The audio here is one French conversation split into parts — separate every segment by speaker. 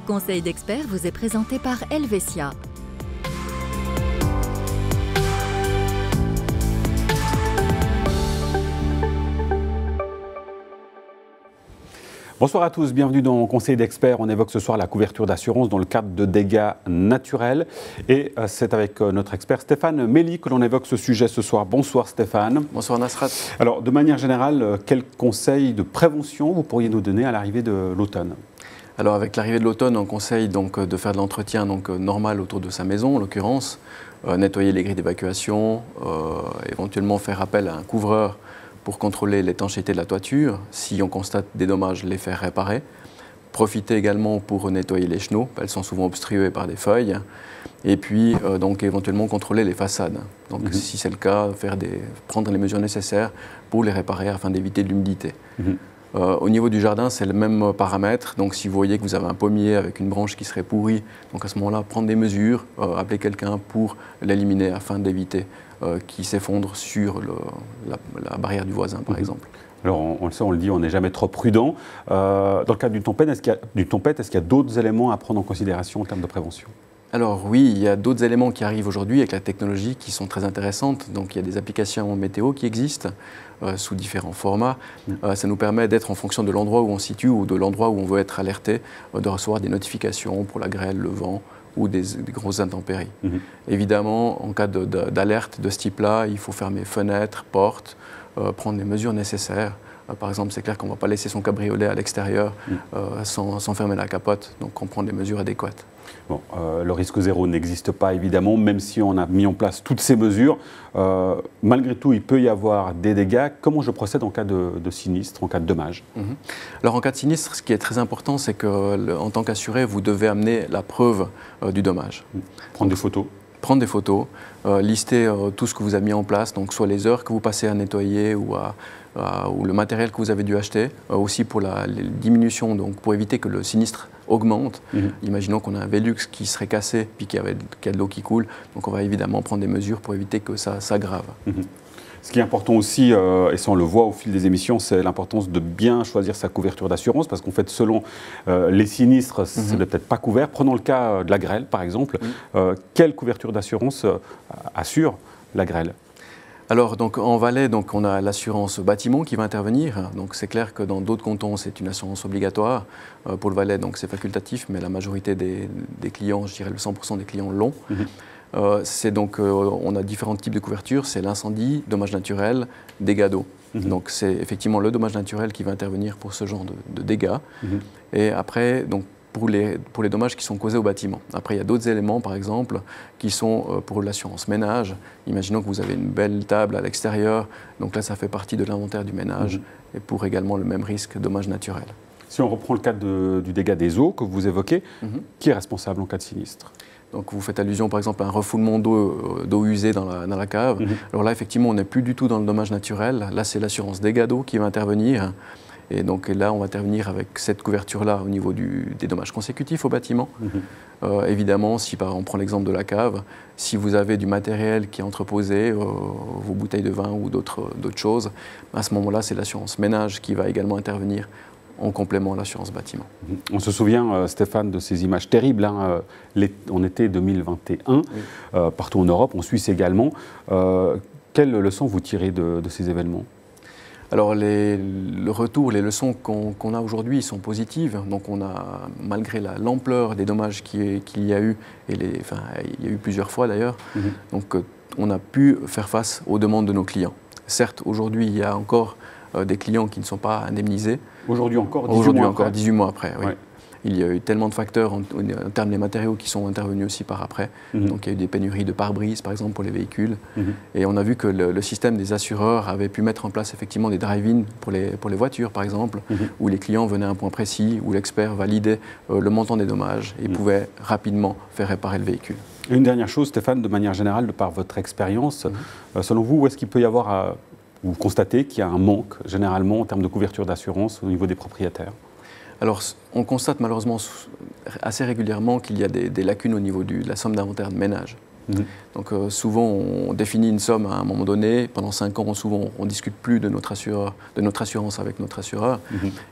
Speaker 1: Conseil d'experts vous est présenté par Helvetia.
Speaker 2: Bonsoir à tous, bienvenue dans Conseil d'experts. On évoque ce soir la couverture d'assurance dans le cadre de dégâts naturels. Et c'est avec notre expert Stéphane Mély que l'on évoque ce sujet ce soir. Bonsoir Stéphane.
Speaker 3: Bonsoir Nasrat.
Speaker 2: Alors de manière générale, quels conseils de prévention vous pourriez nous donner à l'arrivée de l'automne ?
Speaker 3: Alors avec l'arrivée de l'automne, on conseille donc de faire de l'entretien normal autour de sa maison en l'occurrence, nettoyer les grilles d'évacuation, éventuellement faire appel à un couvreur pour contrôler l'étanchéité de la toiture. Si on constate des dommages, les faire réparer. Profiter également pour nettoyer les chenaux, elles sont souvent obstruées par des feuilles. Et puis donc éventuellement contrôler les façades. Donc si c'est le cas, prendre les mesures nécessaires pour les réparer afin d'éviter de l'humidité. Au niveau du jardin, c'est le même paramètre. Donc si vous voyez que vous avez un pommier avec une branche qui serait pourrie, donc à ce moment-là, prendre des mesures, appeler quelqu'un pour l'éliminer afin d'éviter qu'il s'effondre sur la barrière du voisin, par exemple.
Speaker 2: Alors on le sait, on le dit, on n'est jamais trop prudent. Dans le cadre d'une tempête, est-ce qu'il y a d'autres éléments à prendre en considération en termes de prévention ?
Speaker 3: Alors oui, il y a d'autres éléments qui arrivent aujourd'hui avec la technologie qui sont très intéressantes. Donc il y a des applications météo qui existent sous différents formats. Ça nous permet d'être en fonction de l'endroit où on se situe ou de l'endroit où on veut être alerté, de recevoir des notifications pour la grêle, le vent ou des grosses intempéries. Évidemment, en cas d'alerte de ce type-là, il faut fermer fenêtres, portes, prendre les mesures nécessaires. Par exemple, c'est clair qu'on ne va pas laisser son cabriolet à l'extérieur sans fermer la capote, donc on prend des mesures adéquates.
Speaker 2: Bon, le risque zéro n'existe pas évidemment, même si on a mis en place toutes ces mesures. Malgré tout, il peut y avoir des dégâts. Comment je procède en cas de sinistre, en cas de dommage ?
Speaker 3: Alors en cas de sinistre, ce qui est très important, c'est qu'en tant qu'assuré, vous devez amener la preuve du dommage.
Speaker 2: Prendre des photos.
Speaker 3: Prendre des photos, lister tout ce que vous avez mis en place, donc soit les heures que vous passez à nettoyer ou le matériel que vous avez dû acheter, aussi pour les diminutions, donc pour éviter que le sinistre augmente. Imaginons qu'on a un Velux qui serait cassé puis qu'il y a de l'eau qui coule, donc on va évidemment prendre des mesures pour éviter que ça s'aggrave.
Speaker 2: Ce qui est important aussi, et ça on le voit au fil des émissions, c'est l'importance de bien choisir sa couverture d'assurance, parce qu'en fait, selon les sinistres, ce n'est peut-être pas couvert. Prenons le cas de la grêle, par exemple. Quelle couverture d'assurance assure la grêle ?
Speaker 3: Alors, donc, en Valais, donc, on a l'assurance bâtiment qui va intervenir. Donc, c'est clair que dans d'autres cantons, c'est une assurance obligatoire. Pour le Valais, donc, c'est facultatif, mais la majorité des clients, je dirais le 100% des clients l'ont. C'est donc, on a différents types de couverture. C'est l'incendie, dommages naturels, dégâts d'eau. Donc, c'est effectivement le dommage naturel qui va intervenir pour ce genre de dégâts. Et après, donc, pour les dommages qui sont causés au bâtiment. Après, il y a d'autres éléments, par exemple, qui sont pour l'assurance ménage. Imaginons que vous avez une belle table à l'extérieur. Donc là, ça fait partie de l'inventaire du ménage. Et pour également le même risque, dommages naturels.
Speaker 2: Si on reprend le cas du dégât des eaux que vous évoquez, qui est responsable en cas de sinistre ?
Speaker 3: Donc vous faites allusion par exemple à un refoulement d'eau usée dans la cave. Alors là, effectivement, on n'est plus du tout dans le dommage naturel. Là, c'est l'assurance dégâts d'eau qui va intervenir. Et donc là, on va intervenir avec cette couverture-là au niveau des dommages consécutifs au bâtiment. Évidemment, si on prend l'exemple de la cave, si vous avez du matériel qui est entreposé, vos bouteilles de vin ou d'autres choses, à ce moment-là, c'est l'assurance ménage qui va également intervenir en complément à l'assurance bâtiment.
Speaker 2: On se souvient, Stéphane, de ces images terribles en été 2021, partout en Europe, en Suisse également. Quelles leçons vous tirez de ces événements ?
Speaker 3: Alors le retour, les leçons qu'on a aujourd'hui sont positives. Donc on a, malgré l'ampleur des dommages qu'il y a eu, il y a eu plusieurs fois d'ailleurs, donc on a pu faire face aux demandes de nos clients. Certes, aujourd'hui, il y a encore des clients qui ne sont pas indemnisés.
Speaker 2: Aujourd'hui encore,
Speaker 3: 18 mois après, oui. Il y a eu tellement de facteurs en termes des matériaux qui sont intervenus aussi par après. Donc il y a eu des pénuries de pare-brise, par exemple, pour les véhicules. Et on a vu que le système des assureurs avait pu mettre en place effectivement des drive-in pour les voitures, par exemple, où les clients venaient à un point précis, où l'expert validait le montant des dommages et pouvait rapidement faire réparer le véhicule.
Speaker 2: Une dernière chose, Stéphane, de manière générale, de par votre expérience, selon vous, où est-ce qu'il peut y avoir, vous constatez qu'il y a un manque, généralement, en termes de couverture d'assurance au niveau des propriétaires ?
Speaker 3: Alors, on constate malheureusement assez régulièrement qu'il y a des lacunes au niveau de la somme d'inventaire de ménage. Donc souvent, on définit une somme à un moment donné. Pendant 5 ans, souvent, on ne discute plus de notre assurance avec notre assureur.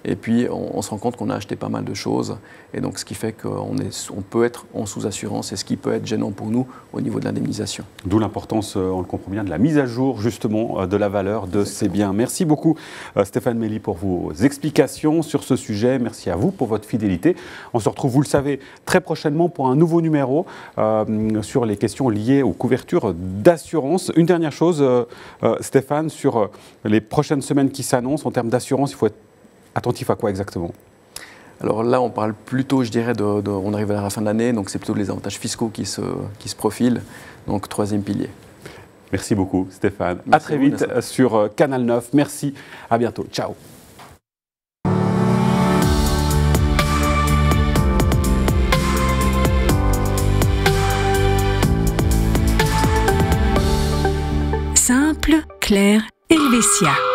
Speaker 3: Et puis, on se rend compte qu'on a acheté pas mal de choses. Et donc, ce qui fait qu'on peut être en sous-assurance et ce qui peut être gênant pour nous au niveau de l'indemnisation.
Speaker 2: D'où l'importance, on le comprend bien, de la mise à jour, justement, de la valeur de ces biens. Merci beaucoup, Stéphane Mély, pour vos explications sur ce sujet. Merci à vous pour votre fidélité. On se retrouve, vous le savez, très prochainement pour un nouveau numéro sur les questions liées aux couvertures d'assurance. Une dernière chose, Stéphane, sur les prochaines semaines qui s'annoncent en termes d'assurance, il faut être attentif à quoi exactement ?
Speaker 3: Alors là, on parle plutôt, je dirais, on arrive à la fin de l'année, donc c'est plutôt les avantages fiscaux qui se profilent, donc 3e pilier. Merci beaucoup, Stéphane. Merci à très vite sur Canal 9. Merci, à bientôt. Ciao.
Speaker 1: Simple, clair, Helvetia.